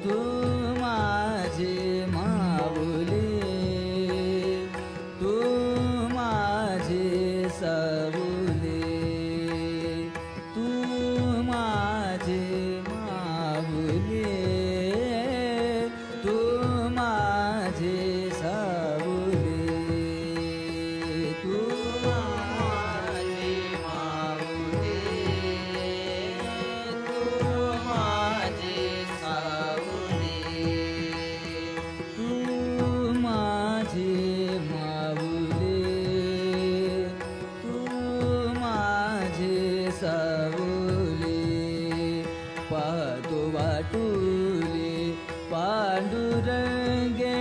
तू माझे माऊली, तू माझे सावली, तू माझे माऊली, तू माझे सावली, तू माझे माऊली, तू माझे सावली, तू माझे माऊली, तू माझे सावली. पाहतो वाटुले पांडुरंगे,